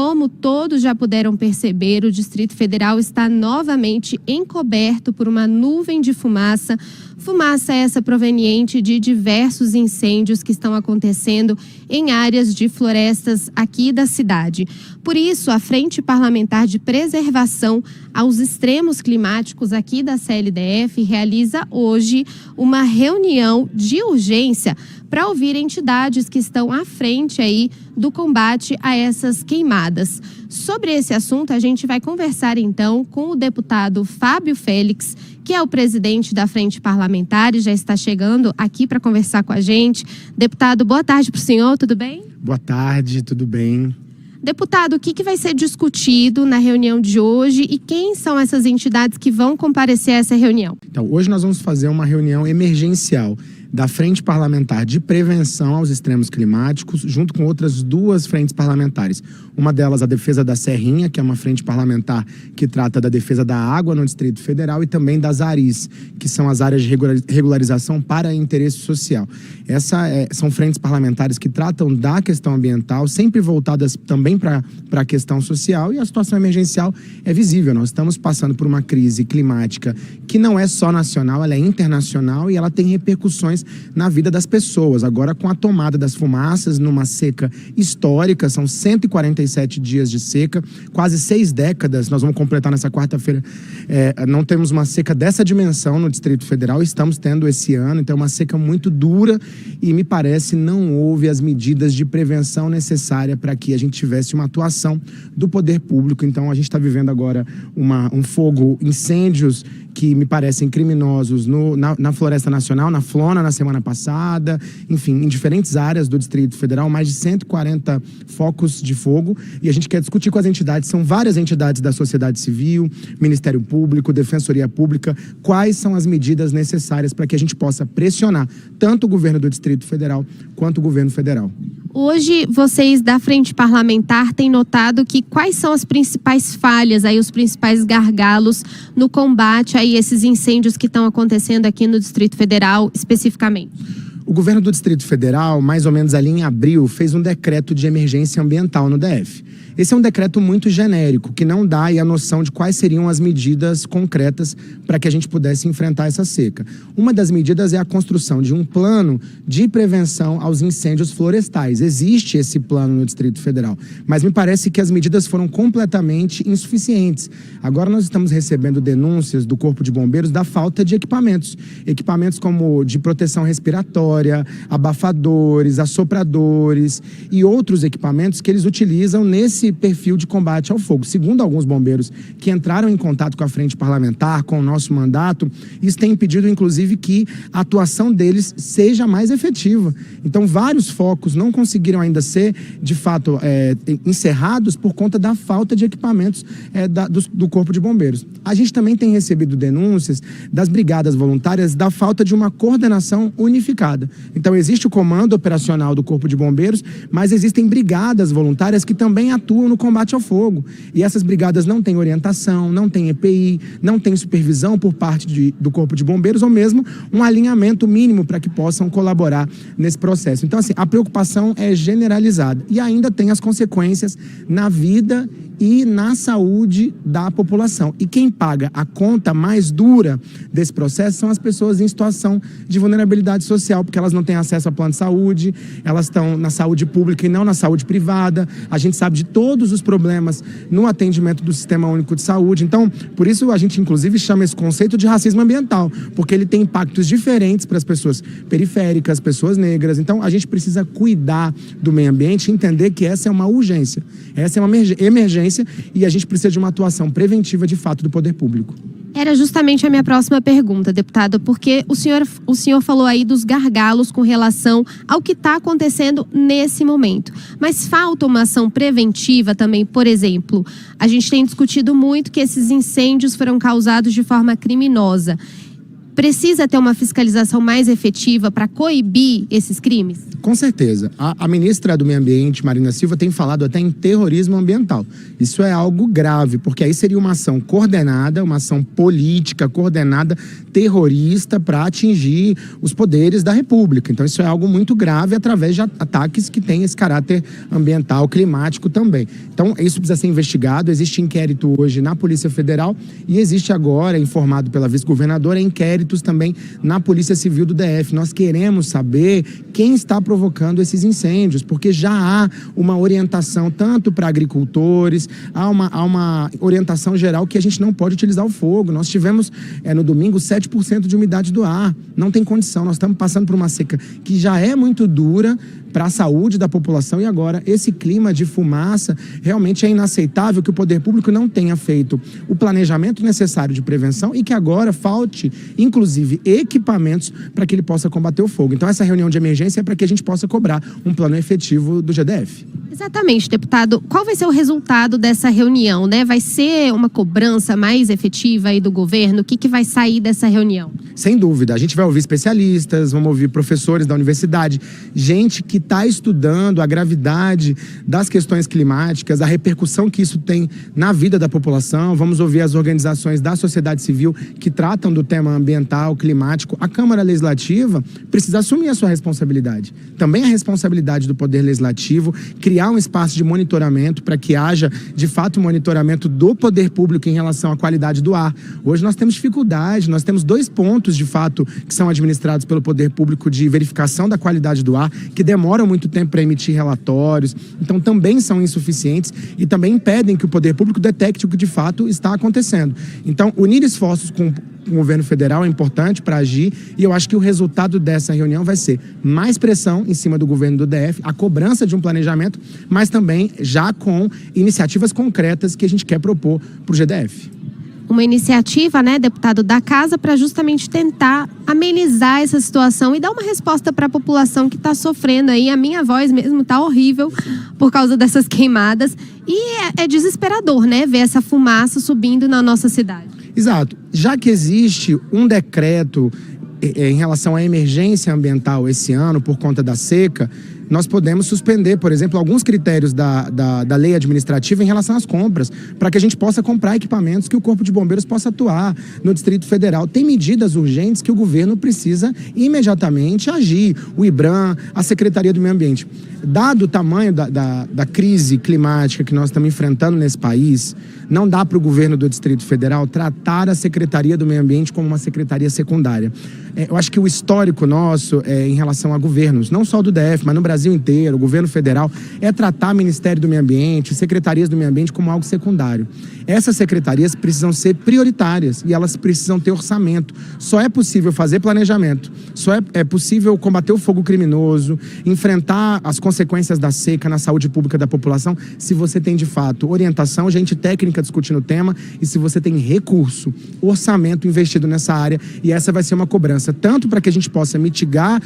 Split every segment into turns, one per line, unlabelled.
Como todos já puderam perceber, o Distrito Federal está novamente encoberto por uma nuvem de fumaça. Fumaça essa proveniente de diversos incêndios que estão acontecendo em áreas de florestas aqui da cidade. Por isso, a Frente Parlamentar de Preservação aos Extremos Climáticos aqui da CLDF realiza hoje uma reunião de urgência para ouvir entidades que estão à frente aí do combate a essas queimadas. Sobre esse assunto, a gente vai conversar então com o deputado Fábio Félix, que é o presidente da Frente Parlamentar e já está chegando aqui para conversar com a gente. Deputado, boa tarde para o senhor, tudo bem?
Boa tarde, tudo bem.
Deputado, o que vai ser discutido na reunião de hoje e quem são essas entidades que vão comparecer a essa reunião?
Então, hoje nós vamos fazer uma reunião emergencial da Frente Parlamentar de Prevenção aos Extremos Climáticos, junto com outras duas frentes parlamentares. Uma delas, a Defesa da Serrinha, que é uma frente parlamentar que trata da defesa da água no Distrito Federal, e também das ARIs, que são as áreas de regularização para interesse social. São frentes parlamentares que tratam da questão ambiental, sempre voltadas também para a questão social, e a situação emergencial é visível. Nós estamos passando por uma crise climática que não é só nacional, ela é internacional e ela tem repercussões na vida das pessoas. Agora, com a tomada das fumaças numa seca histórica, são 147 dias de seca, quase 6 décadas, nós vamos completar nessa quarta-feira, não temos uma seca dessa dimensão no Distrito Federal, estamos tendo esse ano, então é uma seca muito dura e, me parece, não houve as medidas de prevenção necessárias para que a gente tivesse uma atuação do poder público. Então, a gente está vivendo agora um fogo, incêndios que me parecem criminosos na Floresta Nacional, na Flona, na semana passada, enfim, em diferentes áreas do Distrito Federal, mais de 140 focos de fogo, e a gente quer discutir com as entidades, são várias entidades da sociedade civil, Ministério Público, Defensoria Pública, quais são as medidas necessárias para que a gente possa pressionar tanto o governo do Distrito Federal quanto o governo federal.
Hoje, vocês da Frente Parlamentar têm notado que quais são as principais falhas, aí, os principais gargalos no combate a esses incêndios que estão acontecendo aqui no Distrito Federal, especificamente?
O governo do Distrito Federal, mais ou menos ali em abril, fez um decreto de emergência ambiental no DF. Esse é um decreto muito genérico, que não dá a noção de quais seriam as medidas concretas para que a gente pudesse enfrentar essa seca. Uma das medidas é a construção de um plano de prevenção aos incêndios florestais. Existe esse plano no Distrito Federal, mas me parece que as medidas foram completamente insuficientes. Agora nós estamos recebendo denúncias do Corpo de Bombeiros da falta de equipamentos. Equipamentos como de proteção respiratória, abafadores, assopradores e outros equipamentos que eles utilizam nesse perfil de combate ao fogo. Segundo alguns bombeiros que entraram em contato com a Frente Parlamentar, com o nosso mandato, isso tem impedido, inclusive, que a atuação deles seja mais efetiva. Então, vários focos não conseguiram ainda ser, de fato, encerrados por conta da falta de equipamentos do Corpo de Bombeiros. A gente também tem recebido denúncias das brigadas voluntárias da falta de uma coordenação unificada. Então, existe o comando operacional do Corpo de Bombeiros, mas existem brigadas voluntárias que também atuam no combate ao fogo. E essas brigadas não têm orientação, não têm EPI, não têm supervisão por parte do Corpo de Bombeiros, ou mesmo um alinhamento mínimo para que possam colaborar nesse processo. Então, assim, a preocupação é generalizada. E ainda tem as consequências na vida e na saúde da população. E quem paga a conta mais dura desse processo são as pessoas em situação de vulnerabilidade social, porque elas não têm acesso a plano de saúde, elas estão na saúde pública e não na saúde privada. A gente sabe de todos os problemas no atendimento do Sistema Único de Saúde. Então, por isso a gente inclusive chama esse conceito de racismo ambiental, porque ele tem impactos diferentes para as pessoas periféricas, pessoas negras. Então, a gente precisa cuidar do meio ambiente e entender que essa é uma urgência, essa é uma emergência e a gente precisa de uma atuação preventiva de fato do poder público.
Era justamente a minha próxima pergunta, deputado, porque o senhor falou aí dos gargalos com relação ao que está acontecendo nesse momento. Mas falta uma ação preventiva também, por exemplo. A gente tem discutido muito que esses incêndios foram causados de forma criminosa. precisa ter uma fiscalização mais efetiva para coibir esses crimes?
Com certeza. A ministra do Meio Ambiente, Marina Silva, tem falado até em terrorismo ambiental. Isso é algo grave, porque aí seria uma ação coordenada, uma ação política coordenada, terrorista, para atingir os poderes da República. Então isso é algo muito grave através de ataques que têm esse caráter ambiental, climático também. Então isso precisa ser investigado. Existe inquérito hoje na Polícia Federal e existe agora, informado pela vice-governadora, inquéritos também na Polícia Civil do DF. Nós queremos saber quem está provocando esses incêndios, porque já há uma orientação tanto para agricultores, há uma orientação geral que a gente não pode utilizar o fogo. Nós tivemos no domingo 7% de umidade do ar, não tem condição, nós estamos passando por uma seca que já é muito dura para a saúde da população e agora esse clima de fumaça realmente é inaceitável que o poder público não tenha feito o planejamento necessário de prevenção e que agora falte, inclusive, equipamentos para que ele possa combater o fogo. Então essa reunião de emergência é para que a gente possa cobrar um plano efetivo do GDF.
Exatamente, deputado. Qual vai ser o resultado dessa reunião, né? Vai ser uma cobrança mais efetiva aí do governo? O que vai sair dessa reunião?
Sem dúvida. A gente vai ouvir especialistas, vamos ouvir professores da universidade, gente que está estudando a gravidade das questões climáticas, a repercussão que isso tem na vida da população. Vamos ouvir as organizações da sociedade civil que tratam do tema ambiental, climático. A Câmara Legislativa precisa assumir a sua responsabilidade. Também a responsabilidade do Poder Legislativo, criar um espaço de monitoramento para que haja, de fato, monitoramento do poder público em relação à qualidade do ar. Hoje nós temos dificuldade, nós temos 2 pontos, de fato, que são administrados pelo poder público de verificação da qualidade do ar, que demoram muito tempo para emitir relatórios, então também são insuficientes e também impedem que o poder público detecte o que de fato está acontecendo. Então, unir esforços com o governo federal é importante para agir e eu acho que o resultado dessa reunião vai ser mais pressão em cima do governo do DF, a cobrança de um planejamento, mas também já com iniciativas concretas que a gente quer propor para o GDF.
Uma iniciativa, né, deputado, da casa para justamente tentar amenizar essa situação e dar uma resposta para a população que está sofrendo aí. A minha voz mesmo está horrível por causa dessas queimadas e é desesperador, né, ver essa fumaça subindo na nossa cidade.
Exato. Já que existe um decreto em relação à emergência ambiental esse ano por conta da seca, nós podemos suspender, por exemplo, alguns critérios da lei administrativa em relação às compras, para que a gente possa comprar equipamentos que o Corpo de Bombeiros possa atuar no Distrito Federal. Tem medidas urgentes que o governo precisa imediatamente agir. O IBRAM, a Secretaria do Meio Ambiente. Dado o tamanho da crise climática que nós estamos enfrentando nesse país, não dá para o governo do Distrito Federal tratar a Secretaria do Meio Ambiente como uma secretaria secundária. Eu acho que o histórico nosso em relação a governos, não só do DF, mas no Brasil inteiro, o governo federal, é tratar o Ministério do Meio Ambiente, secretarias do meio ambiente como algo secundário. Essas secretarias precisam ser prioritárias e elas precisam ter orçamento. Só é possível fazer planejamento, só é possível combater o fogo criminoso, enfrentar as consequências da seca na saúde pública da população, se você tem de fato orientação, gente técnica discutindo o tema e se você tem recurso, orçamento investido nessa área. E essa vai ser uma cobrança, tanto para que a gente possa mitigar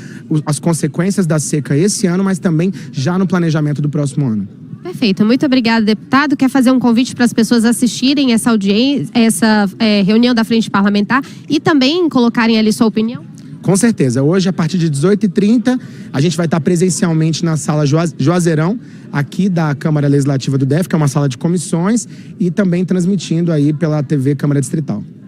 as consequências da seca esse ano, mas também já no planejamento do próximo ano.
Perfeito, muito obrigada, deputado. Quer fazer um convite para as pessoas assistirem essa audiência, essa reunião da Frente Parlamentar e também colocarem ali sua opinião?
Com certeza. Hoje, a partir de 18h30, a gente vai estar presencialmente na sala Juazeirão, aqui da Câmara Legislativa do DF, que é uma sala de comissões, e também transmitindo aí pela TV Câmara Distrital.